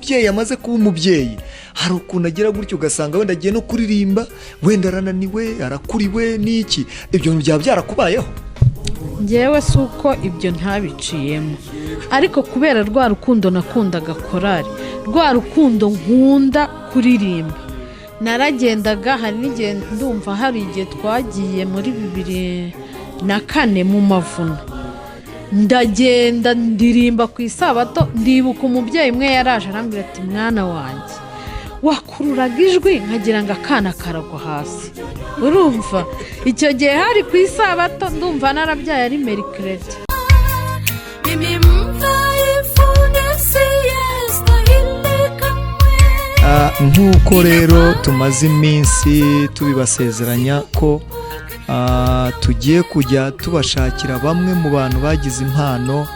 umubyeyi amaze kuba umubyeyi hari ukuntu agira gutyo ugasanga wenda agiye no kuririmba wenda arananiwe arakuriwe n'iki ibyo byaba byarakubayeho? Njyewe si uko ibyo ntabiciyemo, ariko kubera rwa rukundo nakundaga korari, rwa rukundo nkunda kuririmba, naragendaga. Hari n'igihe ndumva hari igihe twagiye muri 2004 mu Mavuna, ndagenda ndirimba ku isabato. Ndibuka umubyeyi umwe yaraje arambwira ati mwana wanjye wakururaga ijwi nkagira ngo akana karagwa hasi. Urumva icyo gihe hari ku isabato, ndumva narabyaye ari mercredi. Nk'uko rero tumaze iminsi tubibasezeranya ko tugiye kujya tubashakira bamwe mu bantu bagize impano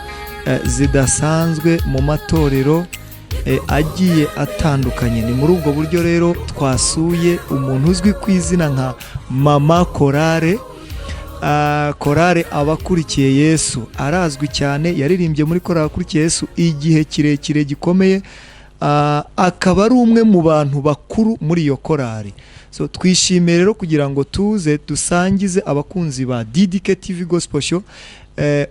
zidasanzwe mu matorero agiye atandukanye. Ni muri ubwo buryo rero twasuye umuntu uzwi ku izina nka mama chorale. Chorale Abakurikiyeyesu, arazwi cyane, yaririmbye muri chorale Abakurikiyeyesu igihe kirekire gikomeye, akaba ari umwe mu bantu bakuru muri iyo chorale. So twishimiye rero kugira ngo tuze dusangize abakunzi ba DDK TV Gospel Show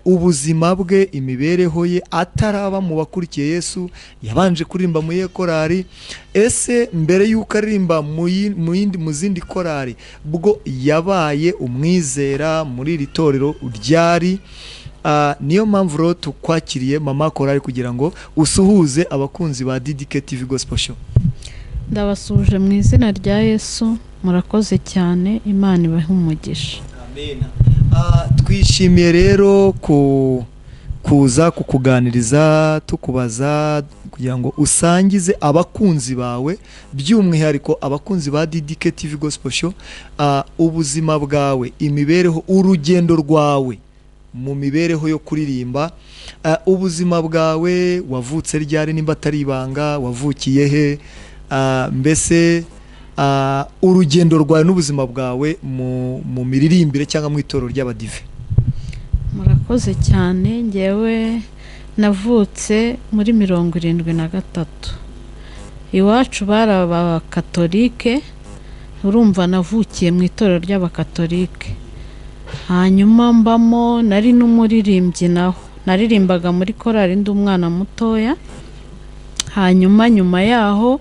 ubuzima bwe, imibereho ye ataraba mu Bakurikiyeyesu. Yabanje kuririmba mu iyo chorale, ese mbere y'uko aririmba mu zindi chorale bwo yabaye umwizera muri iri torero ryari. Niyo mpamvu rero tukwakiriye mama chorale kugira ngo usuhuze abakunzi ba DDK TV Gospel Show. Ndabasuje mu izina rya Yesu, murakoze cyane, Imana ibahe umugisha. Amen. Twishimiye rero kuza kukuganiriza, tukubaza kugira ngo usangize abakunzi bawe, by'umwihariko abakunzi ba DDK TV Gospel Show, ubuzima bwawe, imibereho, urugendo rwawe mu mibereho yo kuririmba. Ubuzima bwawe, wavutse ryari nimba atari ibanga, wavukiye he, mbese urugendo rwawe n'ubuzima bwawe mu miririmbire cyangwa mu itorero ry'abadive. Murakoze cyane. Njyewe navutse muri 73. Iwacu bari abakatolike, urumva navukiye mu itorero ry'abakatolike. Hanyuma mbamo, nari n'umuririmbyi naho, naririmbaga muri chorale ndi umwana mutoya. Hanyuma nyuma yaho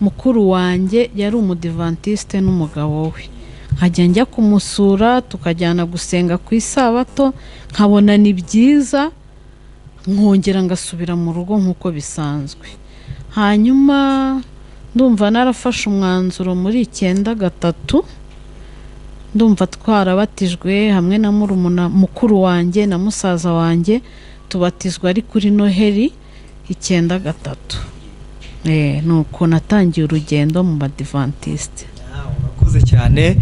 mukuru wanjye yari umudivantiste n'umugabo we, nkajya njya kumusura, tukajyana gusenga ku isabato, nkabona ni byiza, nkongera ngasubira mu rugo nk'uko bisanzwe. Hanyuma ndumva narafashe umwanzuro muri 93, ndumva twarabatijwe hamwe na mukuru wanjye na musaza wanjye, tubatizwa ari kuri Noheli 93. Nuko natangiye urugendo mu badivantiste. Urakoze cyane.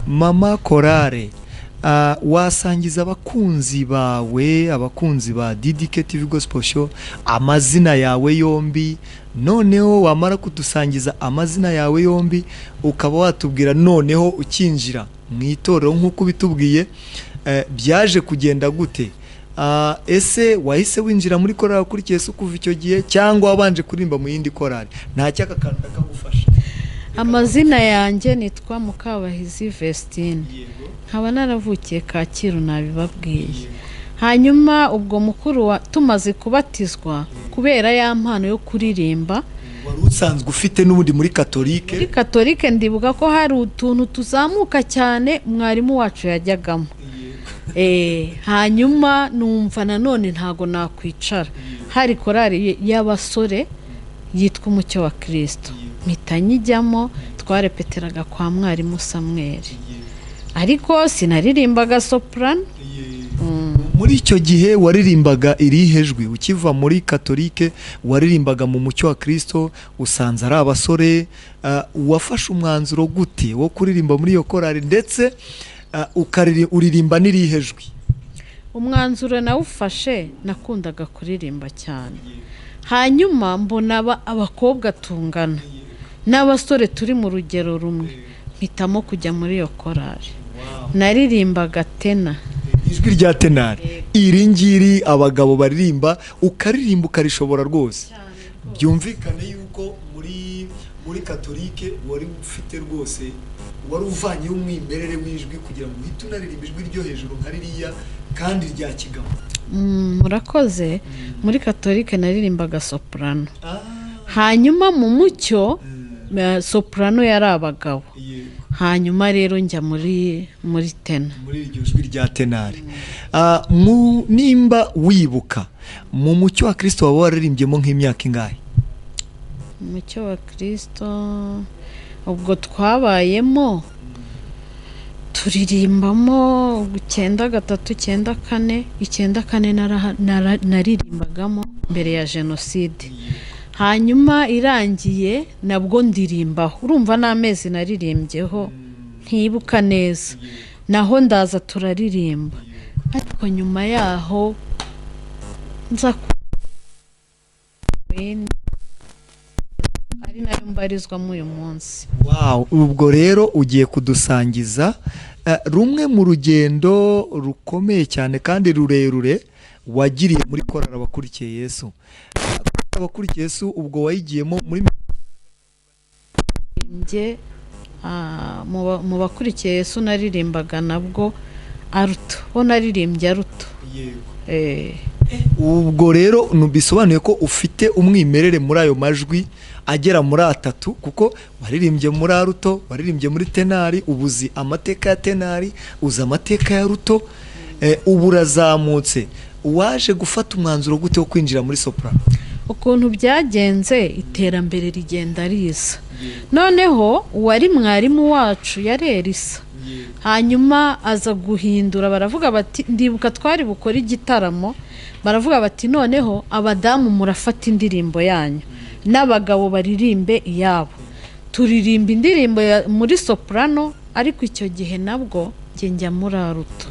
Mama chorale, wasangiza abakunzi bawe, abakunzi ba DDK TV Gospel Show, amazina yawe yombi, noneho wamara kudusangiza amazina yawe yombi ukaba watubwira noneho ukinjira mu itorero nk'uko bitubwiye byaje kugenda gute? Ese wahise winjira muri chorale Abakurikiyeyesu kuva icyo gihe cyangwa wabanje kuririmba mu yindi chorale? Nta cyaka kandi akagufasha. Amazina yanjye nitwa MUKABAHIZI Vestine, nkaba naravukiye Kacyiru nabibabwiye. Hanyuma ubwo mukuru tumaze kubatizwa, kubera ya mpano yo kuririmba, wari usanzwe ufite n'ubundi muri katolike. Muri katolike ndibuka ko hari utuntu tuzamuka cyane mwarimu wacu yajyagamo. Hanyuma numva nanone ntago nakwicara, hari chorale y'abasore yitwa Umucyo wa Kristo, mpita nyijyamo, twarepeteraga kwa mwarimu Samuel, ariko sinaririmbaga soprano. Muri icyo gihe waririmbaga irihe jwi? Ukiva muri katolike waririmbaga mu Mucyo wa Kristo, usanze ari abasore, wafashe umwanzuro gute wo kuririmba muri iyo chorale, ndetse uririmba n'irihe jwi? Umwanzuro nawufashe, nakundaga kuririmba cyane. Hanyuma mbona abakobwa tungana n'abasore turi mu rugero rumwe, mpitamo kujya muri iyo chorale. Naririmbaga Tena, ijwi rya Tena iri ngiri abagabo baririmba, ukaririmba ukarishobora rwose. byumvikane yuko muri katolike wari ufite rwose wari uvanyeho umwimerere w'ijwi kugira ngo uhite unaririmba ijwi ryo hejuru nka ririya kandi rya kigabo. Murakoze. Muri katolike naririmbaga soprano, hanyuma mu mucyo soprano yari abagabo, hanyuma rero njya muri tena, muri iryo jwi rya tenari. Nimba wibuka mu mucyo wa Kristo waba waririmbyemo nk'imyaka ingahe? Umucyo wa Kristo ubwo twabayemo turirimbamo 9 3 9 4 naririmbagamo mbere ya jenoside, hanyuma irangiye nabwo ndirimbaho. Urumva n'amezi naririmbyeho ntibuka neza, naho ndaza turaririmba, ariko nyuma yaho nza ari nayo mbarizwamo uyu munsi. Wow, ubwo rero ugiye kudusangiza rumwe mu rugendo rukomeye cyane kandi rurerure wagiriye muri chorale Abakurikiyeyesu. Abakurikiyeyesu ubwo wayigiyemo muri mu Bakurikiyeyesu naririmbaga nabwo aruto, bo naririmbye aruto. Ubwo rero nubisobanuye ko ufite umwimerere muri ayo majwi agera muri 3, kuko waririmbye muri aruto, waririmbye muri tenari, ubuzi amateka ya tenari, uza amateka ya ruto, ubu urazamutse. Waje gufata umwanzuro gute wo kwinjira muri soprano? Ukuntu byagenze, iterambere rigenda riza. Noneho uwari mwarimu wacu yarerisa, hanyuma aza guhindura, baravuga bati, ndibuka twari bukora igitaramo, baravuga bati noneho abadamu murafata indirimbo yanyu n'abagabo baririmbe iyabo. Turirimba indirimbo muri soprano, ariko icyo gihe nabwo njya muri aruto.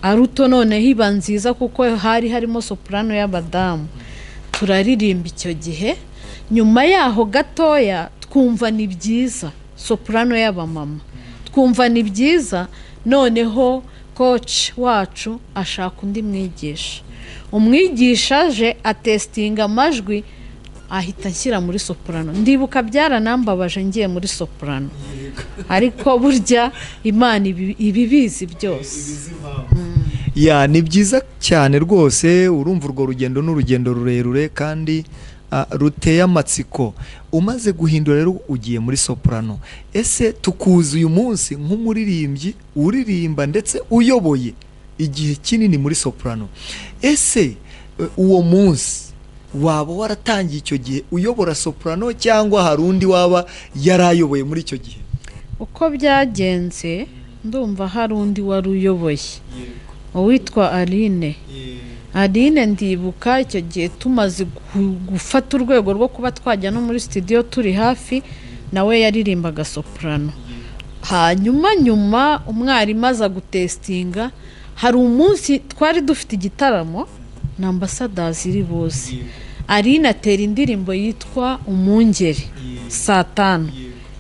Aruto noneho iba nziza kuko hari harimo soprano y'abadamu. Turaririmba icyo gihe, nyuma yaho gatoya twumva ni byiza soprano y'abamama, twumva ni byiza, noneho coach wacu ashaka undi mwigisha. Umwigisha aje atestinga amajwi, ahita nshyira muri soprano. Ndibuka byaranambabaje ngiye muri soprano, ariko burya Imana ibibizi byose. Ya, ni byiza cyane rwose. Urumva urwo rugendo n'urugendo rurerure kandi ruteye amatsiko. Umaze guhindura rero ugiye muri soprano. Ese tukuzi uyu munsi nk'umuririmbyi uririmba ndetse uyoboye igihe kinini muri soprano. Ese uwo munsi waba waratangiye icyo gihe uyobora soprano, cyangwa hari undi waba yarayoboye muri icyo gihe? Uko byagenze ndumva hari undi wari uyoboye, uwitwa Aline. Ndibuka icyo gihe tumaze gufata urwego rwo kuba twajya no muri studio turi hafi, nawe yaririmbaga soprano. Hanyuma umwarimu aza gutestinga. Hari umunsi twari dufite igitaramo na ambassadors iri buze, Aline atera indirimbo yitwa Umungeri 5:00,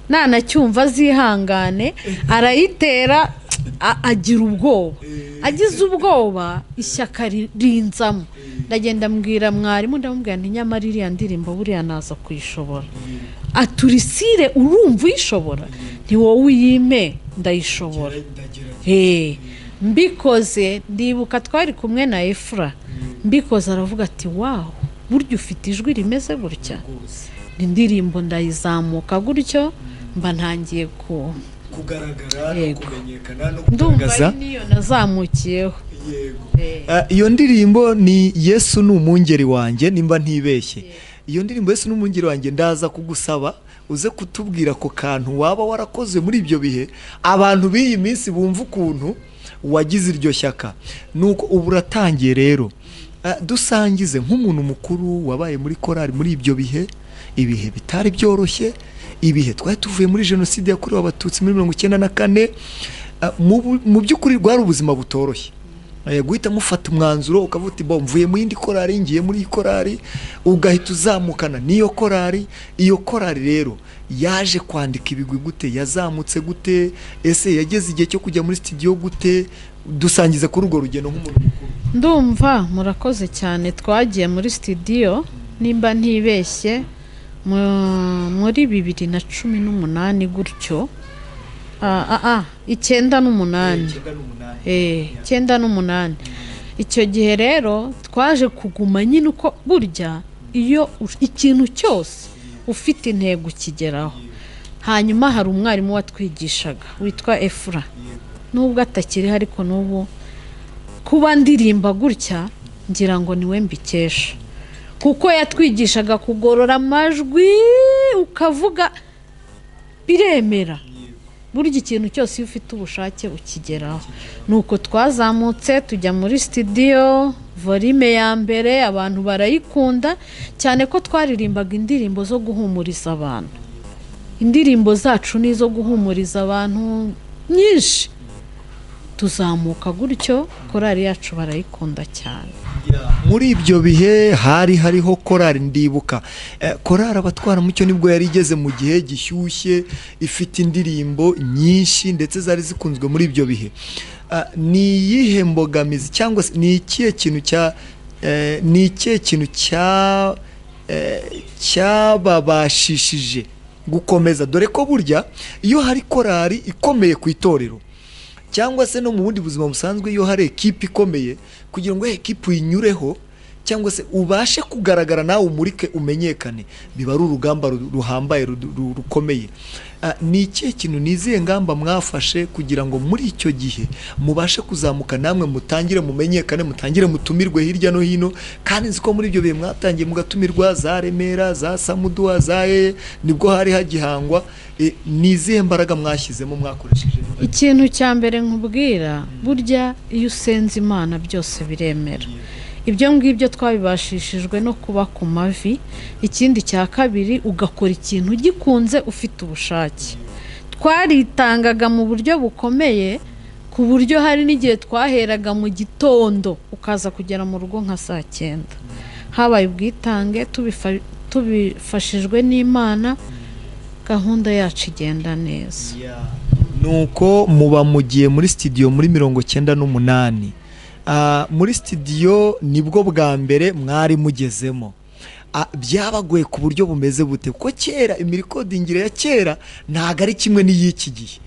nanacyumva zihangane, arayitera agira ubwoba. Agize ubwoba ishyaka rinzamo, ndagenda mbwira mwarimu, ndamubwira nti nyamara iriya ndirimbo buriya naza kuyishobora. Aturisire, urumva uyishobora? Nti wowe uyime ndayishobora. Mbikoze, ndibuka twari kumwe na Efra, mbikoze aravuga ati wow, burya ufite ijwi rimeze gutya. Indirimbo ndayizamuka gutyo, mba ntangiye kugaragara no kumenyekana no kugaragaza. Ndumva niyo nazamukiyeho. Iyo ndirimbo ni Yesu ni umungeri wanjye, nimba ntibeshye. Iyo ndirimbo Yesu ni umungeri wanjye, ndaza kugusaba uze kutubwira ko kantu waba warakoze muri ibyo bihe, abantu b'iyi minsi bumva ukuntu wagize iryo shyaka. Nuko ubu uratangiye rero, dusangize nk'umuntu mukuru wabaye muri chorale muri ibyo bihe, ibihe bitari byoroshye, ibihe twari tuvuye muri jenoside yakorewe abatutsi muri 1994. Mu by'ukuri rwari ubuzima butoroshye. Guhita mufata umwanzuro ukavuga uti mvuye mu yindi chorale ngiye muri iyi chorale, ugahita uzamukana niyo chorale. Iyo chorale rero yaje kwandika ibigwi gute, yazamutse gute, ese yageze igihe cyo kujya muri studio gute? Dusangize kuri urwo rugendo nk'umuntu mukuru. Ndumva murakoze cyane. Twagiye muri studio nimba ntibeshye muri 2018 gutyo 9 icyo gihe rero twaje kuguma nyine uko burya iyo ikintu cyose ufite intego ukigeraho. Hanyuma hari umwarimu watwigishaga witwa Efura, nubwo atakiriho ariko n'ubu kuba ndirimba gutya ngira ngo niwe mbikesha, kuko yatwigishaga kugorora amajwi ukavuga biremera. Burya ikintu cyose iyo ufite ubushake ukigeraho. Nuko twazamutse tujya muri studio, volume ya mbere abantu barayikunda cyane ko twaririmbaga indirimbo zo guhumuriza abantu. Indirimbo zacu ni zo guhumuriza abantu nyinshi. Tuzamuka gutyo chorale yacu barayikunda cyane. Muri ibyo bihe hariho chorale, ndibuka chorale abatwara mucyo nibwo yari igeze mu gihe gishyushye, ifite indirimbo nyinshi ndetse zari zikunzwe muri ibyo bihe. Ni iyihe mbogamizi cyangwa ni ikihe kintu cyababashishije gukomeza, dore ko burya iyo hari chorale ikomeye ku itorero cyangwa se no mu bundi buzima busanzwe, iyo hari ekipe ikomeye, kugira ngo ekipe uyinyureho cyangwa se ubashe kugaragara nawe umurike umenyekane, biba ari urugamba ruhambaye rukomeye. Ni ikihe kintu, nizihe ngamba mwafashe kugira ngo muri icyo gihe mubashe kuzamuka namwe mutangire mumenyekane, mutangire mutumirwe hirya no hino? Kandi nzi ko muri ibyo bihe mwatangiye mugatumirwa za Remera, za Samuduwa, za nibwo hari hagihangwa. Nizihe mbaraga mwashyizemo, mwakoresheje? Ikintu cya mbere nkubwira, burya iyo usenze Imana byose biremera. Ibyo ngibyo twabibashishijwe no kuba ku mavi. Ikindi cya kabiri, ugakora ikintu gikunze ufite ubushake. Twaritangaga mu buryo bukomeye, ku buryo hari n'igihe twaheraga mu gitondo ukaza kugera mu rugo nka 9:00. Habaye ubwitange, tubifashijwe n'Imana, gahunda yacu igenda neza. Nuko muba mugiye muri studio muri 98. Muri studio nibwo bwa mbere mwari mugezemo. Byabagoye ku buryo bumeze bute? Ko kera imirikodingire ya kera ntago ari kimwe n'iyiki gihe.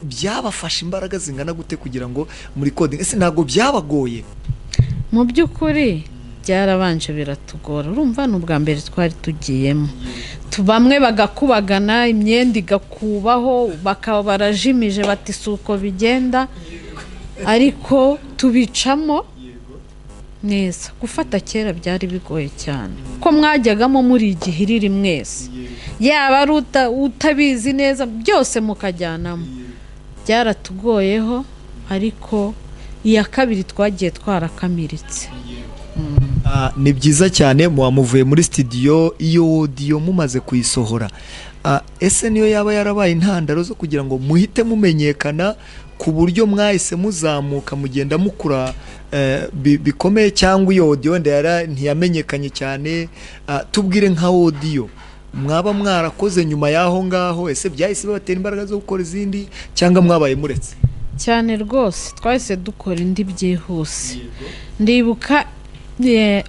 Byabafasha imbaraga zingana gute kugira ngo muri coding? Ese ntago byabagoye? Mu by'ukuri byarabanje biratugora. Urumva n'ubwa mbere twari tugiyemo, bamwe bagakubagana, imyenda igakubaho, bakaba barajimije bati suko bigenda, ariko tubicamo neza. Gufata kera byari bigoye cyane, ko mwajyagamo muri igihiriri mwese, yaba ari utabizi neza byose mukajyanamo. Byaratugoyeho, ariko iya kabiri twagiye twarakamiritse. Ni byiza cyane muvuye muri studio, iyo audio mumaze kuyisohora. Ese niyo yaba yarabaye intandaro zo kugira ngo muhite mumenyekana ku buryo mwahise muzamuka mugenda mukura bikomeye, cyangwa iyo audio ntiyamenyekanye cyane? Tubwire nka audio mwaba mwarakoze nyuma yaho ngaho, ese byahise bibatera imbaraga zo gukora izindi cyangwa mwabaye muretse? Cyane rwose twahise dukora indi byihuse. Ndibuka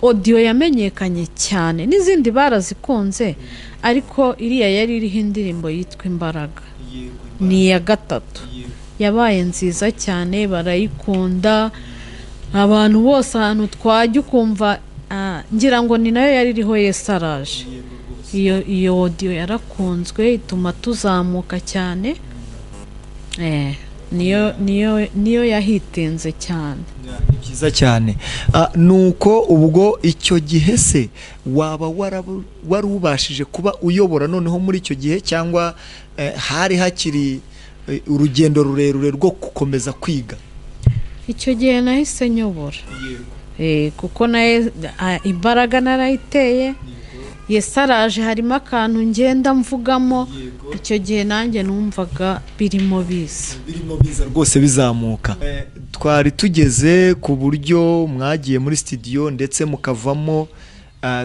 audio yamenyekanye cyane, n'izindi barazikunze, ariko iriya yari iriho indirimbo yitwa Imbaraga, ni iya gatatu. Yabaye nziza cyane, barayikunda abantu bose, ahantu twajya ukumva ngira ngo ni nayo yari iriho Yesu araje. Iyo audio yarakunzwe, ituma tuzamuka cyane. Niyo yahitinze cyane. Byiza cyane. Nuko ubwo icyo gihe se waba warubashije kuba uyobora noneho muri icyo gihe, cyangwa hari hakiri urugendo rurerure rwo gukomeza kwiga? Icyo gihe nahise nyobora, kuko naye imbaraga narayiteye. Yesu araje harimo akantu ngenda mvugamo, icyo gihe nanjye numvaga birimo biza rwose bizamuka. Twari tugeze ku buryo mwagiye muri studio ndetse mukavamo,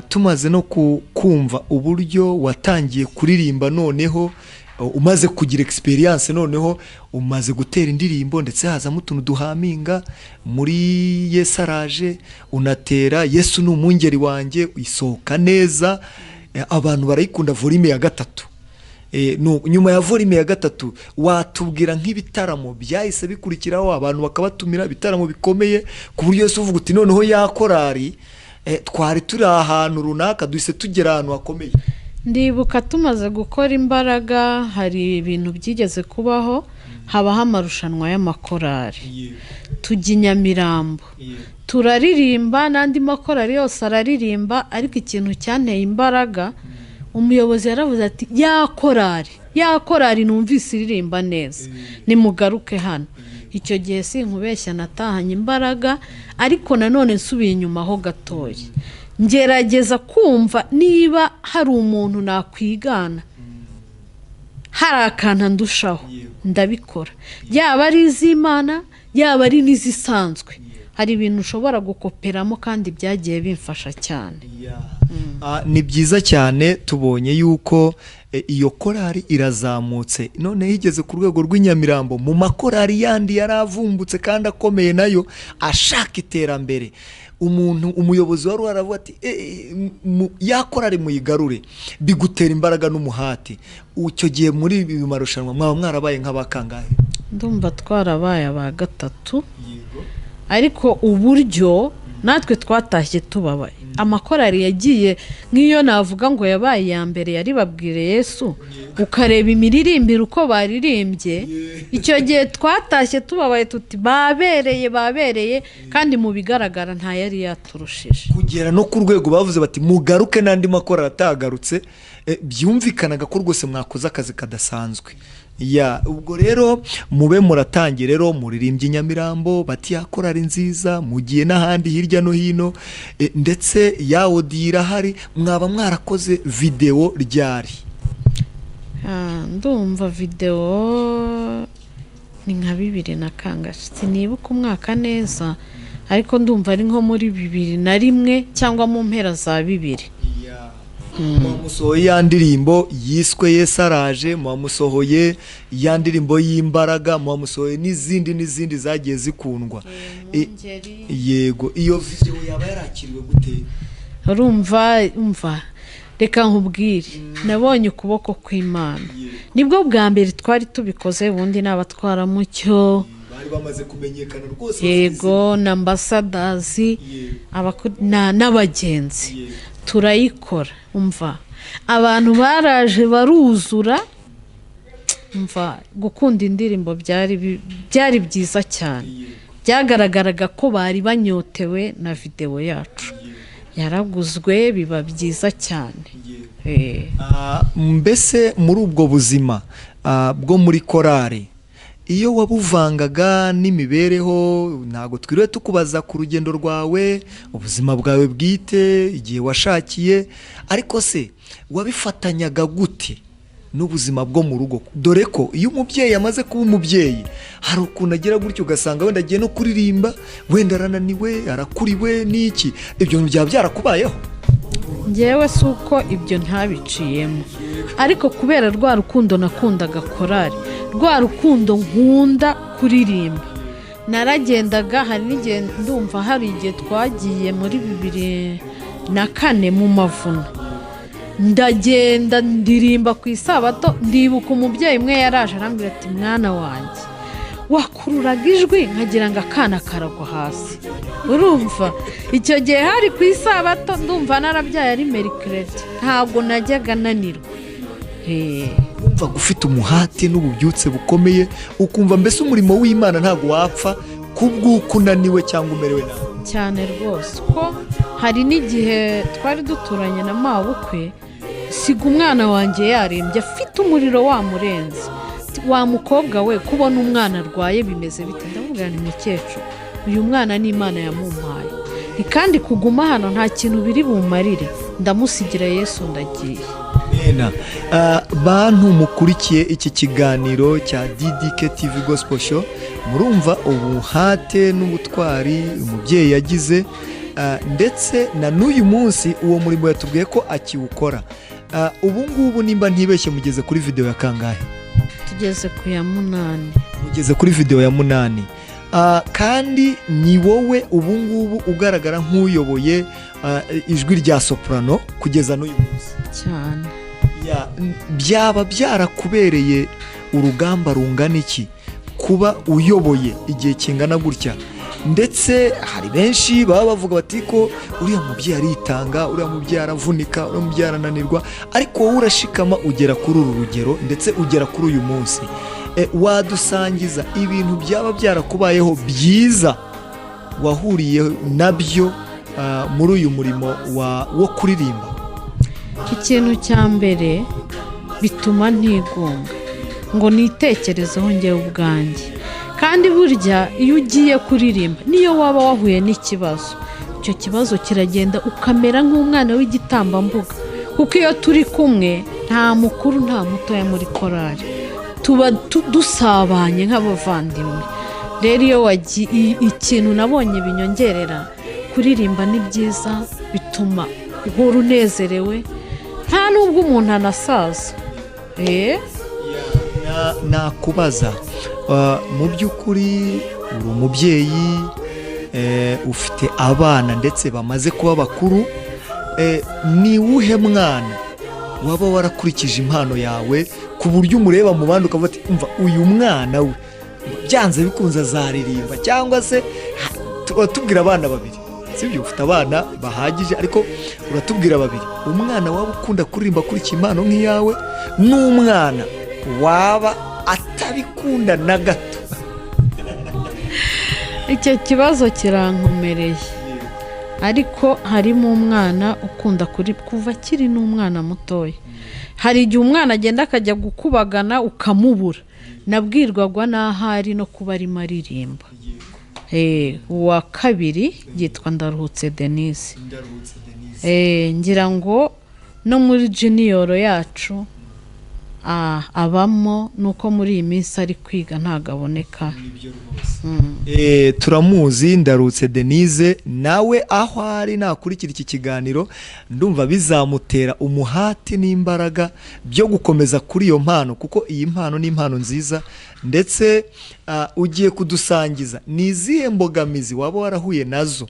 tumaze no kumva uburyo watangiye kuririmba, noneho umaze kugira experience noneho umaze gutera indirimbo ndetse hazamo utuntu duhaminga muri Yesu araje unatera Yesu ni umwungeri wanjye isohoka neza, abantu barayikunda volume ya 3. Nyuma ya volume ya 3 watubwira nk'ibitaramo byahise bikurikiraho abantu bakabatumira ibitaramo bikomeye ku buryo Yesu uvuga uti noneho ya chorale twari turi ahantu runaka duhise tugera ahantu hakomeye. Ndibuka tumaze gukora imbaraga hari ibintu byigeze kubaho, habaho amarushanwa y'amakorari, tujya Nyamirambo, turaririmba n'andi makorari yose araririmba, ariko ikintu cyanteye imbaraga umuyobozi yaravuze ati ya korari numvise iririmba neza nimugaruke hano. Icyo gihe sinkubeshya natahanye imbaraga, ariko nanone nsubiye inyuma ho gatoya ngerageza kumva niba hari umuntu nakwigana, hari akantu ndushaho ndabikora, yaba ari iz'Imana yaba ari n'izisanzwe. Hari ibintu ushobora gukoperamo kandi byagiye bimfasha cyane. Ni byiza cyane tubonye yuko iyo korari irazamutse none yigeze ku rwego rw'inyamirambo mu makorari yandi yaravumbutse kandi akomeye nayo ashaka iterambere. Umuyobozi wari waravuga ati ya korari muyigarure, bigutera imbaraga n'umuhati. Icyo gihe muri ibi marushanwa mwaba mwarabaye nk'abakangahe? Ndumva twarabaye aba 3, ariko uburyo natwe twatashye tubabaye. Amakorari yagiye nk'iyo navuga ngo yabaye ya mbere yari babwire Yesu, ukareba imiririmbire uko baririmbye, icyo gihe twatashye tubabaye tuti babereye kandi mu bigaragara nta yari yaturushije. Kugera no ku rwego bavuze bati mugaruke n'andi makorari atagarutse, byumvikanaga ko rwose mwakoze akazi kadasanzwe. Ubwo rero mube muratangiye rero muririmbye Nyamirambo bati ya korari nziza, mugiye n'ahandi hirya no hino, ndetse ya audio irahari, mwaba mwarakoze video ryari? Ndumva video ni nka 2000 sinibuka umwaka neza, ariko ndumva ari nko muri 2001 cyangwa mu mpera za 2000. Musohoye ya ndirimbo yiswe Yesu araje, musohoye ya ndirimbo y'imbaraga, musohoye n'izindi zagiye zikundwa. Yego, iyo video yaba yarakiriwe gute? Urumva reka nkubwire, nabonye ukuboko kw'Imana. Nibwo bwa mbere twari tubikoze, ubundi n'abatwara mucyo bari bamaze kumenyekana rwose. Yego, na ambassadors n'abagenzi turayikora. Umva abantu baraje baruzura, umva gukunda indirimbo byari byiza cyane. Byagaragaraga ko bari banyotewe na video yacu, yaraguzwe biba byiza cyane. Mbese muri ubwo buzima bwo muri chorale, iyo wabuvangaga n'imibereho, ntago twiriwe tukubaza ku rugendo rwawe, ubuzima bwawe bwite, igihe washakiye, ariko se wabifatanyaga gute n'ubuzima bwo mu rugo? Dore ko iyo umubyeyi amaze kuba umubyeyi hari ukuntu agira gutyo ugasanga wenda agiye no kuririmba, wenda arananiwe, arakuriwe n'iki. Ibyo byaba byarakubayeho? Njyewe suko ibyo ntabiciyemo, ariko kubera rwa rukundo nakundaga chorale, rwa rukundo nkunda kuririmba, naragendaga. Hari n'igihe ndumva hari igihe twagiye muri 2004 mu Mavuna, ndagenda ndirimba ku isabato. Ndibuka umubyeyi umwe yaraje arambwira ati mwana wanjye wakururaga ijwi nkagira ngo akana karagwa hasi. Urumva icyo gihe hari ku isabato, ndumva narabyaye ari mercredi, ntabwo najyaga nanirwa. Umva gufite umuhate n'ububyutse bukomeye, ukumva mbese umurimo w'Imana ntabwo wapfa kubw'uko unaniwe cyangwa umerewe nabi cyane rwose. Ko hari n'igihe twari duturanye na mabukwe, siga umwana wanjye yarembye afite umuriro wamurenze. Wa mukobwa we, kubona umwana arwaye bimeze bite? Ndamubwira nti mukecuru, uyu mwana ni Imana yamumpaye, kandi kuguma hano nta kintu biri bumarire, ndamusigira Yesu ndagiye. Bantu mukurikiye iki kiganiro cya DDK TV Gospel Show, murumva ubuhate n'ubutwari umubyeyi yagize, ndetse na n'uyu munsi uwo murimo yatubwiye ko akiwukora. ubu ngubu nimba ntibeshye mugeze kuri video ya kangahe? tugeze ku ya 8. Mugeze kuri video ya 8. Kandi ni wowe ubu ngubu ugaragara nk'uyoboye ijwi rya soprano kugeza n'uyu munsi cyane. Byaba byarakubereye urugamba rungana iki kuba uyoboye igihe kingana gutya? Ndetse hari benshi baba bavuga bati ko uriya mubyeyi aritanga, uriya mubyeyi aravunika, uriya mubyeyi arananirwa, ariko wowe urashikama ugera kuri uru rugero ndetse ugera kuri uyu munsi. Wadusangiza ibintu byaba byarakubayeho byiza wahuriye nabyo muri uyu murimo wo kuririmba? Ikintu cya mbere bituma ntigunga ngo nitekerezeho njyewe ubwanjye, kandi burya iyo ugiye kuririmba niyo waba wahuye n'ikibazo, icyo kibazo kiragenda ukamera nk'umwana w'igitambambuga, kuko iyo turi kumwe nta mukuru nta mutoya muri chorale, tuba dusabanye nk'abavandimwe. Rero iyo ikintu nabonye binyongerera kuririmba ni byiza, bituma uhora unezerewe nta nubwo umuntu anasaza. Nakubaza, mu by'ukuri uri umubyeyi, ufite abana ndetse bamaze kuba bakuru, ni uwuhe mwana waba warakurikije impano yawe ku buryo umureba mu bandi ukavuga ati umva uyu mwana we byanze bikunze azaririmba? Cyangwa se uratubwira abana babiri, sibyo? Ufite abana bahagije ariko uratubwira babiri, umwana waba ukunda kuririmba akurikiye impano nk'iyawe n'umwana waba atabikunda na gato. Icyo kibazo kirankomereye, ariko harimo umwana ukunda kuva akiri n'umwana mutoya. Hari igihe umwana agenda akajya gukubagana ukamubura, nabwirwagwa n'ahari no kuba arimo aririmba. Uwa kabiri yitwa Ndaruhutse Denise. Ngira ngo no muri junior yacu abamo, nuko muri iyi minsi ari kwiga ntagaboneka. Turamuzi Ndaruhutse Denise, nawe aho ari nakurikira iki kiganiro ndumva bizamutera umuhati n'imbaraga byo gukomeza kuri iyo mpano, kuko iyi mpano ni impano nziza. Ndetse ugiye kudusangiza ni izihe mbogamizi waba warahuye nazo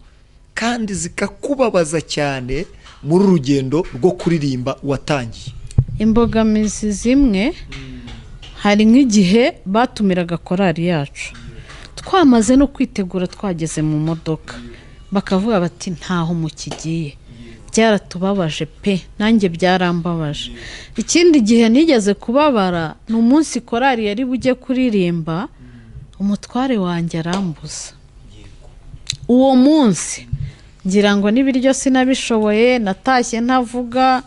kandi zikakubabaza cyane muri urugendo rwo kuririmba watangiye? Imbogamizi zimwe, hari nk'igihe batumiraga chorale yacu, twamaze no kwitegura, twageze mu modoka bakavuga bati ntaho mukigiye. Byaratubabaje pe, nanjye byarambabaje. Ikindi gihe nigeze kubabara, ni umunsi chorale yari bujye kuririmba, umutware wanjye arambuza. Uwo munsi ngira ngo n'ibiryo sinabishoboye, natashye ntavuga.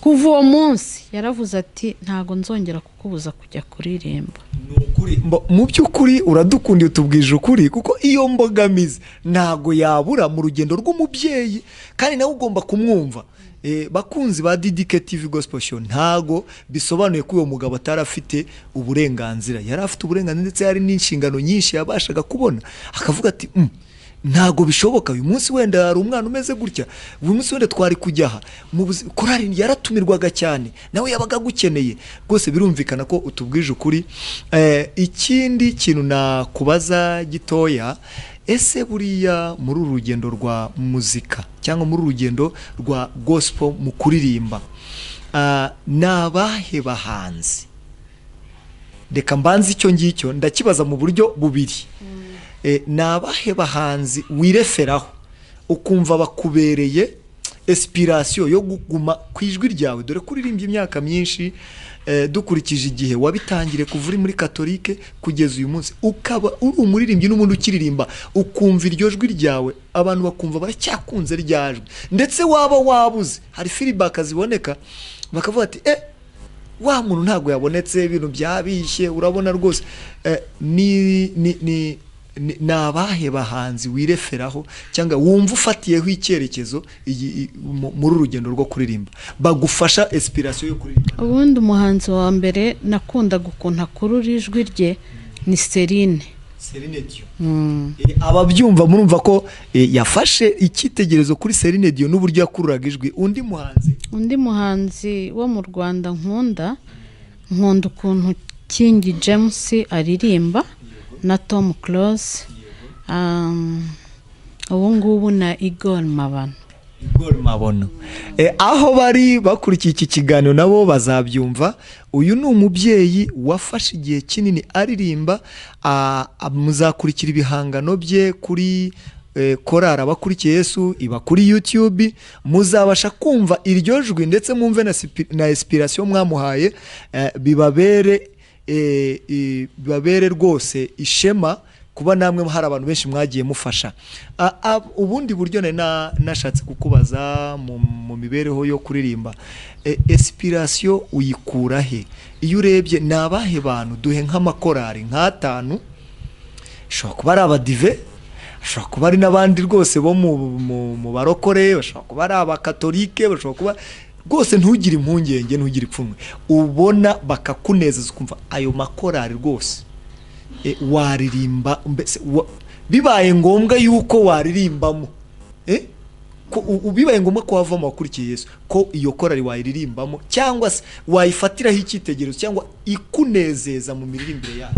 Kuva uwo munsi yaravuze ati ntago nzongera kukubuza kujya kuririmba. Mu by'ukuri uradukundiye, utubwije ukuri, kuko iyo mbogamizi ntago yabura mu rugendo rw'umubyeyi, kandi nawe ugomba kumwumva. Bakunzi ba dedicative gospel show, ntago bisobanuye ko uwo mugabo atari afite uburenganzira. Yari afite uburenganzira ndetse hari n'inshingano nyinshi yabashaga kubona, akavuga ati ntago bishoboka, uyu munsi wenda hari umwana umeze gutya, uyu munsi wenda twari kujya aha. Chorale yaratumirwaga cyane, nawe yabaga gukeneye rwose. Birumvikana ko utubwije ukuri. Ikindi kintu nakubaza gitoya, ese buriya muri uru rugendo rwa muzika cyangwa muri uru rugendo rwa gospel mu kuririmba, nabahe bahanzi? Reka mbanze icyo ngicyo ndakibaza mu buryo bubiri. Nabahe bahanzi wireferaho ukumva bakubereye inspiration yo kuguma ku ijwi ryawe? Dore kuririmbye imyaka myinshi, dukurikije igihe wabitangire kuva uri muri katolike kugeza uyu munsi, ukaba uri umuririmbyi n'umuntu ukiririmba, ukumva iryo jwi ryawe abantu bakumva baracyakunze ryajwe, ndetse waba wabuze, hari feedback ziboneka bakavuga ati wa muntu ntago yabonetse, ibintu byabishye, urabona rwose. Nabahe bahanzi wireferaho cyangwa wumva ufatiyeho icyerekezo muri urugendo rwo kuririmba, bagufasha inspiration yo kuririmba? Ubundi umuhanzi wa mbere nakunda gukunda kurura ijwi rye ni Celine. Celine Dion. Ababyumva murumva ko yafashe icyitegererezo kuri Celine Dion n'uburyo yakururaga ijwi. Undi muhanzi wo mu Rwanda nkunda ukuntu King James aririmba na Tom Close, ubu ngubu na Igor Mabono. Aho bari bakurikiye iki kiganiro nabo bazabyumva. Uyu ni umubyeyi wafashe igihe kinini aririmba. Muzakurikira ibihangano bye kuri chorale Abakurikiyeyesu iba kuri YouTube. Muzabasha kumva iryo jwi ndetse mwumve na inspiration mwamuhaye. Bibabere rwose ishema kuba namwe hari abantu benshi mwagiye mufasha. Ubundi buryo nashatse kukubaza mu mibereho yo kuririmba, inspiration uyikura he? Iyo urebye nabahe bantu duhe nk'amakorari nk'atanu, ashobora kuba ari abadive, ashobora kuba ari n'abandi rwose bo mu barokore, bashobora kuba ari abakatolike, bashobora kuba rwose ntugire impungenge, ntugire ipfunwe, ubona bakakunezeza ukumva ayo makorari rwose waririmba, mbese bibaye ngombwa yuko waririmbamo, bibaye ngombwa ko wava mu Abakurikiyeyesu ko iyo korari wayiririmbamo cyangwa se wayifatiraho icyitegererezo cyangwa ikunezeza mu miririmbire yayo.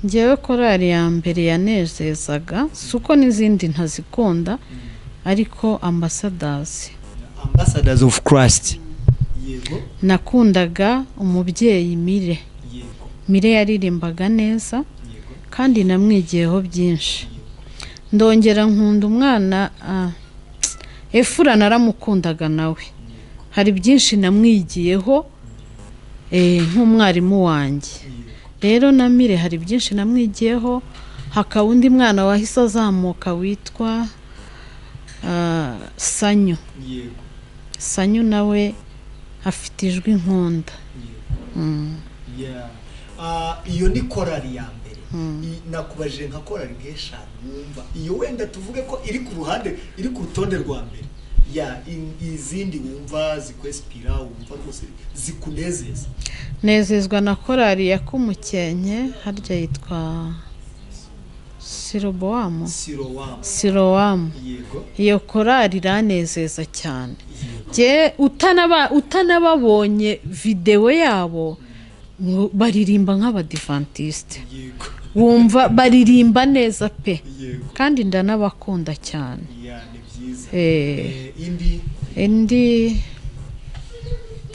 Njyewe korari ya mbere yanezezaga, suko n'izindi ntazikunda, ariko Ambassadors of Christ. Yego. Nakundaga umubyeyi Mire yaririmbaga neza kandi namwigiyeho byinshi. Ndongera nkunda umwana Efura, naramukundaga nawe, hari byinshi namwigiyeho nk'umwarimu wanjye. Rero na Mire hari byinshi namwigiyeho. Hakaba undi mwana wahise azamuka witwa Sanyu nawe afite ijwi nkunda. Iyo ni korari ya mbere. Nakubajije nka korari nk'eshanu wumva iyo wenda tuvuge ko iri ku ruhande, iri ku rutonde rwa mbere, izindi wumva zikwespira, wumva rwose zikunezeza. Nezezwa na korari ya Kumukenke, harya yitwa Sirowamu. Iyo korari iranezeza cyane. Utanababonye video yabo baririmba nk'abadivantiste, wumva baririmba neza pe, kandi ndanabakunda cyane.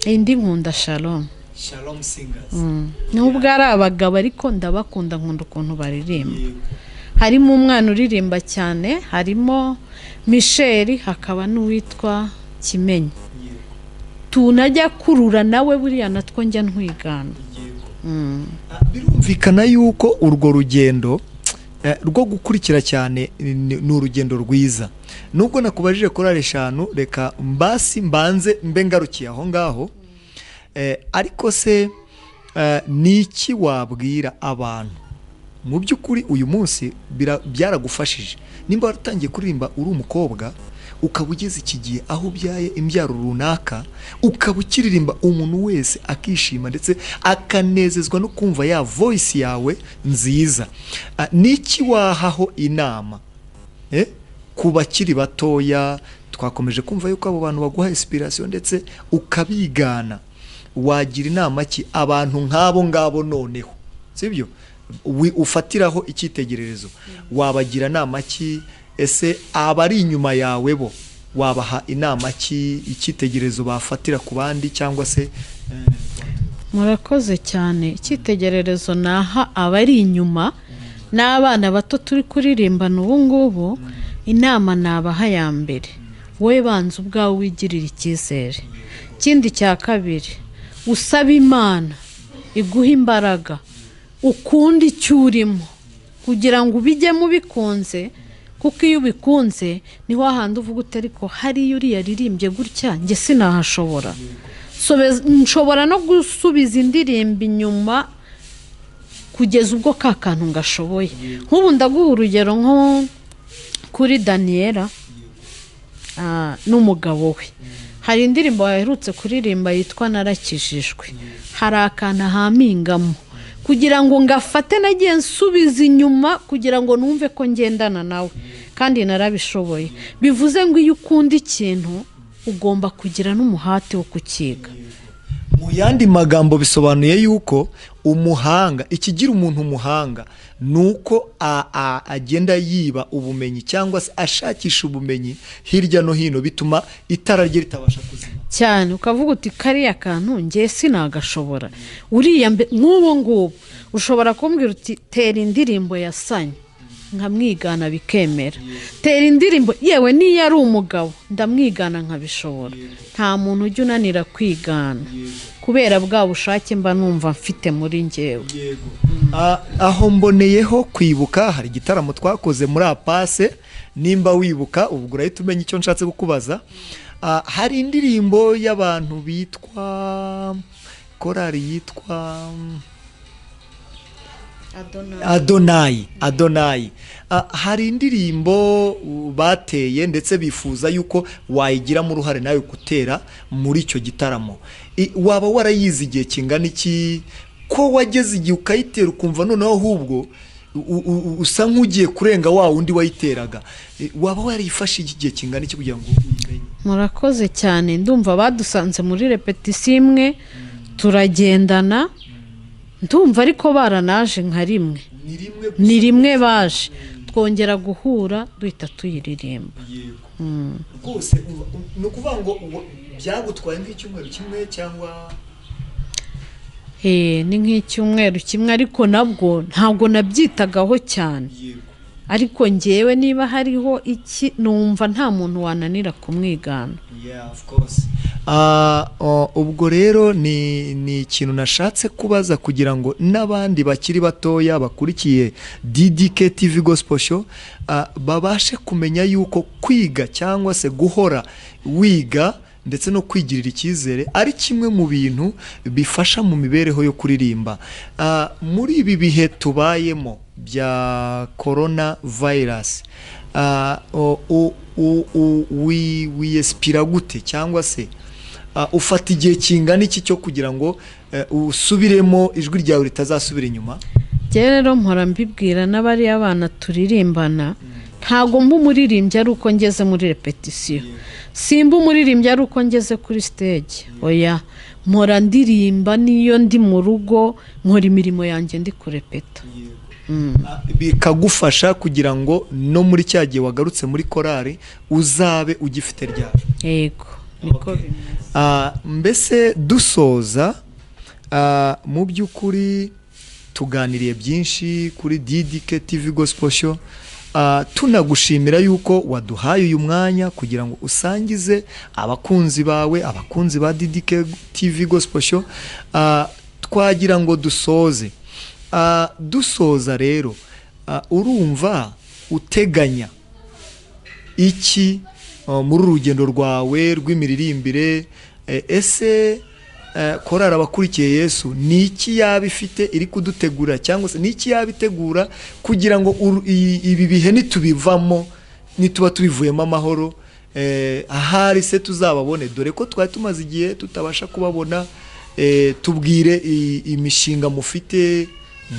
Indi nkunda Shalom Singers. Nubwo ari abagabo ariko ndabakunda, nkunda ukuntu baririmba. Harimo umwana uririmba cyane, harimo Michel, hakaba n'uwitwa Kimenyi. Tunajya kurura nawe buriya natwo njya ntwigana. Birumvikana yuko urwo rugendo rwo gukurikira cyane ni urugendo rwiza. Nubwo nakubajije korari eshanu, reka mbanze mbe ngarukiye aho ngaho. Ariko se niki wabwira abantu mu by'ukuri uyu munsi byaragufashije? Nimba waratangiye kuririmba uri umukobwa, ukaba ugeze iki gihe aho ubyaye imbyaro runaka, ukaba ukiririmba umuntu wese akishima ndetse akanezezwa no kumva ya voice yawe nziza, niki wahaho inama ku bakiri batoya? Twakomeje kumva yuko abo bantu baguha inspiration ndetse ukabigana. Wagira inama ki abantu nk'abo ngabo noneho, sibyo ufatiraho icyitegererezo? Wabagira inama ki? Ese abari inyuma yawe bo wabaha inama ki, icyitegererezo bafatira ku bandi cyangwa se? Murakoze cyane. Icyitegererezo naha abari inyuma n'abana bato turi kuririmbana ubu ngubu, inama nabaha ya mbere, wowe banza ubwawe wigirira icyizere. Ikindi cya kabiri, usaba Imana iguha imbaraga, ukunda icyo urimo kugira ngo ubijyemo bikunze, kuko iyo ubikunze niho hahandi uvuga uti ariko hariya uriya yaririmbye gutya njye sinahashobora. Nshobora no gusubiza indirimbo inyuma kugeza ubwo ka kantu ngashoboye. Nk'ubu ndaguha urugero nko kuri Daniela n'umugabo we. Hari indirimbo yaherutse kuririmba yitwa Narakijijwe. Hari akantu ahamingamo kugira ngo ngafate nagiye nsubiza inyuma kugira ngo numve ko ngendana nawe, kandi narabishoboye. Bivuze ngo iyo ukunda ikintu ugomba kugira n'umuhate wo kukiga. Mu yandi magambo bisobanuye yuko umuhanga, ikigira umuntu umuhanga nuko agenda yiba ubumenyi cyangwa se ashakisha ubumenyi hirya no hino, bituma itara rye ritabasha kuzima cyane. Ukavuga uti kariya kantu ngiye sinagashobora. Uriya nk'ubu ngubu ushobora kumbwira uti tera indirimbo ya Sanya, nkamwigana bikemera. Tera indirimbo yewe niyo ari umugabo ndamwigana nkabishobora. Nta muntu ujya unanira kwigana kubera bwa bushake mba numva mfite muri njyewe. Aho mboneyeho kwibuka, hari igitaramo twakoze muri Apase, nimba wibuka ubwo urahita umenya icyo nshatse kukubaza. Hari indirimbo y'abantu bitwa chorale yitwa Adonai. Hari indirimbo bateye ndetse bifuza yuko wayigiramo uruhare nawe gutera muri icyo gitaramo. Waba warayize igihe kingana iki, ko wageze igihe ukayitera ukumva noneho ahubwo usa nk'ugiye kurenga wa wundi wayiteraga? Waba warifashe iki gihe kingana iki kugira ngo uyimenye? Murakoze cyane. Ndumva badusanze muri repetition imwe turagendana, ndumva ariko baranaje nka rimwe, ni rimwe baje twongera guhura duhita tuyiririmba. Rwose ni ukuvuga ngo byagutwaye nk'icyumweru kimwe cyangwa? Ni nk'icyumweru kimwe, ariko nabwo ntabwo nabyitagaho cyane. Ariko ngewe niba hariho iki numva nta muntu wananira kumwigana. Ubwo rero ni ikintu nashatse kubaza kugira ngo n'abandi bakiri batoya bakurikiye DDK TV Gospel Show babashe kumenya yuko kwiga cyangwa se guhora wiga ndetse no kwigirira icyizere ari kimwe mu bintu bifasha mu mibereho yo kuririmba. Muri ibi bihe tubayemo bya corona virus, wiyespira gute cyangwa se ufata igihe kingana iki cyo kugira ngo usubiremo ijwi ryawe ritazasubira inyuma? Rero mpora mbibwira n'abari abana turirimbana, ntago mba umuririmbyi ari uko ngeze muri repetition, simba umuririmbyi ari uko ngeze kuri stage. Oya, mpora ndirimba niyo ndi mu rugo, nkora imirimo yanjye ndi kurepeta. Bikagufasha kugira ngo no muri cya gihe wagarutse muri chorale uzabe ugifite ryawe. Yego, niko bimeze. Mbese dusoza, mu by'ukuri tuganiriye byinshi kuri DDK TV Gospel Show. Tunagushimira yuko waduhaye uyu mwanya kugira ngo usangize abakunzi bawe, abakunzi ba DDK TV Gospel Show. Twagira ngo dusoze. Dusoza rero, urumva uteganya iki muri urugendo rwawe rw'imiririmbire? Ese chorale Abakurikiyeyesu ni iki yaba ifite iri kudutegura, cyangwa se ni iki yaba itegura kugira ngo ibi bihe nitubivamo, nituba tubivuyemo amahoro, ahari se tuzababone? Dore ko twari tumaze igihe tutabasha kubabona. Tubwire imishinga mufite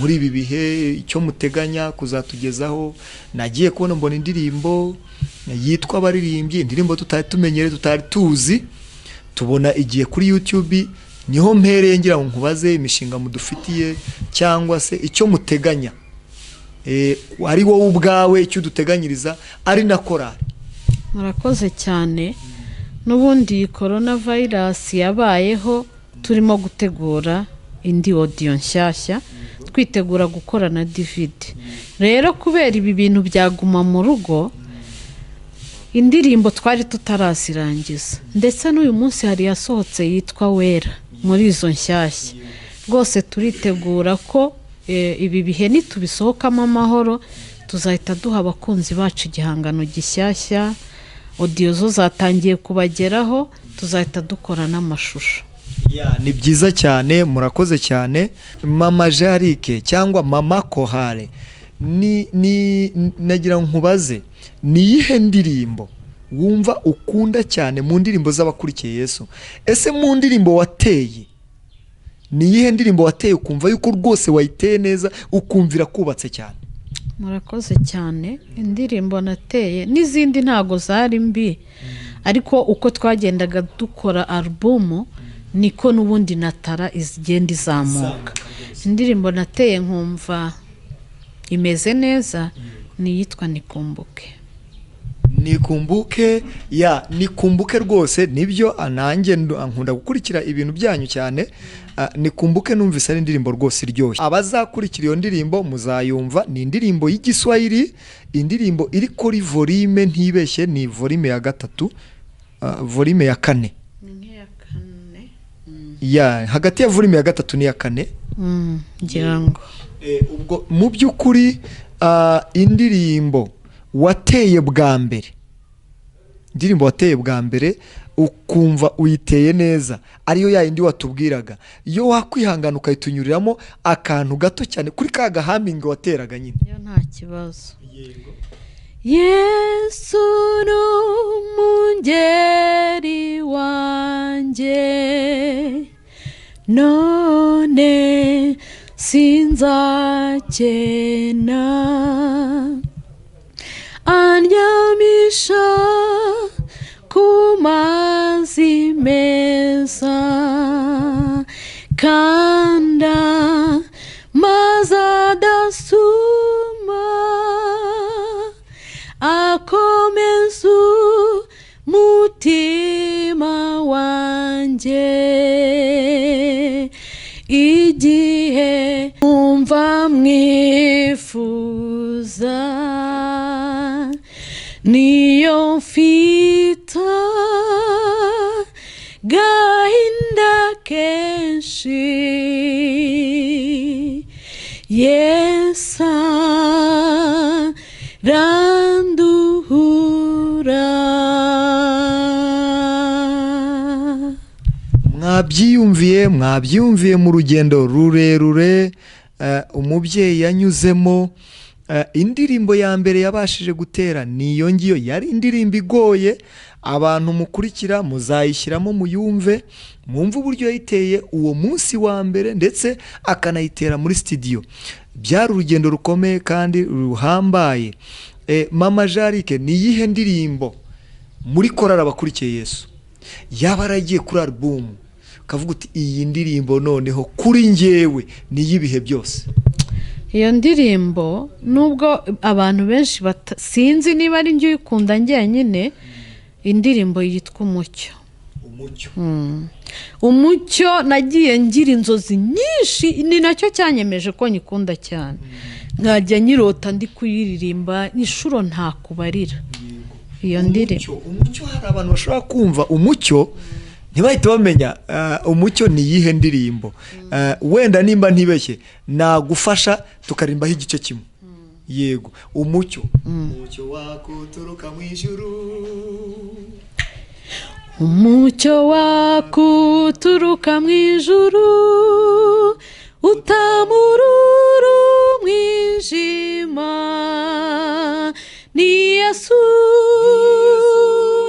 muri ibi bihe, icyo muteganya kuzatugezaho. Nagiye kubona mbona indirimbo yitwa Abaririmbyi, indirimbo tutari tumenyere, tutari tuzi, tubona igiye kuri YouTube. Niho mpereye ngira ngo nkubaze imishinga mudufitiye cyangwa se icyo muteganya, ari wowe ubwawe icyo duteganyiriza ari na chorale. Murakoze cyane. N'ubundi corona virus yabayeho, turimo gutegura indi audio nshyashya, twitegura gukora na David. Rero kubera ibi bintu byaguma mu rugo, indirimbo twari tutarazirangiza, ndetse n'uyu munsi hari yasohotse yitwa Wera muri izo nshyashya. Rwose turitegura ko ibi bihe nitubisohokamo amahoro, tuzahita duha abakunzi bacu igihangano gishyashya. Audio zo zatangiye kubageraho, tuzahita dukora n'amashusho. Ni byiza cyane, murakoze cyane. Mama Jarike cyangwa Mama Chorale, nagira nkubaze, ni iyihe ndirimbo wumva ukunda cyane mu ndirimbo z'Abakurikiyeyesu? Ese mu ndirimbo wateye ni iyihe ndirimbo wateye ukumva yuko rwose wayiteye neza ukumvira kubatse cyane? murakoze cyane. Indirimbo nateye n'izindi ntago zari mbi, ariko uko twagendaga dukora alubumu niko n'ubundi natara izigenda izamuka. Indirimbo nateye nkumva imeze neza ni iyitwa Nikumbuke. Nikumbuke, ya nikumbuke rwose nibyo, nanjye nkunda gukurikira ibintu byanyu cyane. Nikumbuke numvise ari indirimbo rwose iryoshye. Abazakurikira iyo ndirimbo muzayumva, ni indirimbo y'igiswahili, indirimbo iri kuri volume ntibeshye ni volume ya 3, volume ya 4. Ya hagati ya volume ya 3 n'iya 4 ngira ngo. Ubwo mu by'ukuri indirimbo wateye bwa mbere, indirimbo wateye bwa mbere ukumva uyiteye neza, ariyo yindi watubwiraga, iyo wakwihangana ukayitunyuriramo akantu gato cyane kuri ka gahaminga wateraga nyine. Yo nta kibazo. Yesu n'umungeri wanjye, none sinzakena, andyamisha ku mazi meza, kanda mazi adasuma, akomeza umutima wanjye, igihe umva mwifuza, niyo mfita gahinda kenshi, Yesu randuhura. Mwabyiyumviye mu rugendo rurerure umubyeyi yanyuzemo. Indirimbo ya mbere yabashije gutera niyo ngiyo, yari indirimbo igoye. Abantu mukurikira muzayishyiramo muyumve, mwumve uburyo yayiteye uwo munsi wa mbere, ndetse akanayitera muri studio. Byari urugendo rukomeye kandi ruhambaye. Mama Jarike, ni iyihe ndirimbo muri chorale Abakurikiyeyesu yaba aragiye kuri album kavuga uti iyi ndirimbo noneho kuri njyewe ni y'ibihe byose? Iyo ndirimbo nubwo abantu benshi sinzi niba ari njye uyikunda njyenyine, indirimbo yitwa Umucyo. Umucyo nagiye ngira inzozi nyinshi, ni nacyo cyanyemeje ko nyikunda cyane. Nkajya nyirota ndi kuyiririmba inshuro nta kubarira. Iyo ndirimbo Umucyo, hari abantu bashobora kumva Umucyo ntibahite bamenya Umucyo ni iyihe ndirimbo. Wenda nimba ntibeshye nagufasha tukarimbaho igice kimwe. Yego, Umucyo. Umucyo wako uturuka mu ijuru, umucyo wako uturuka mu ijuru, utamurura umwijima, ni Yesu,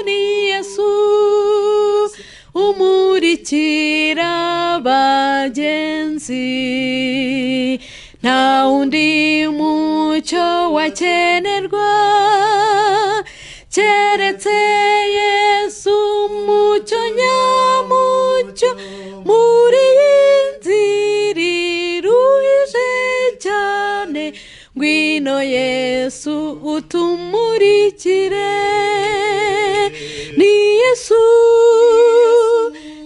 ni Yesu umurikira bagenzi, nta undi mucyo wakenerwa keretse Yesu, umucyo nyamucyo muri nzira iruhije cyane, ngwino Yesu utumurikire, ni Yesu,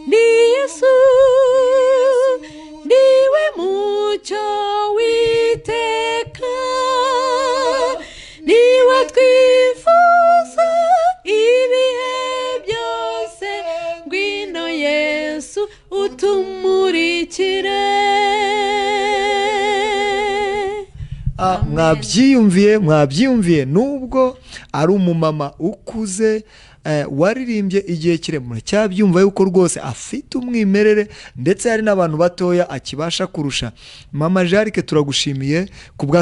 ni Yesu, niwe mucyo witeka, niwe twifuza ibihe byose, ngwino Yesu utumurikire. Mwabyiyumviye nubwo ari umumama ukuze waririmbye igihe kiremure, cyabyumva yuko rwose afite umwimerere, ndetse hari n'abantu batoya akibasha kurusha. Mama Jarike, turagushimiye kubwa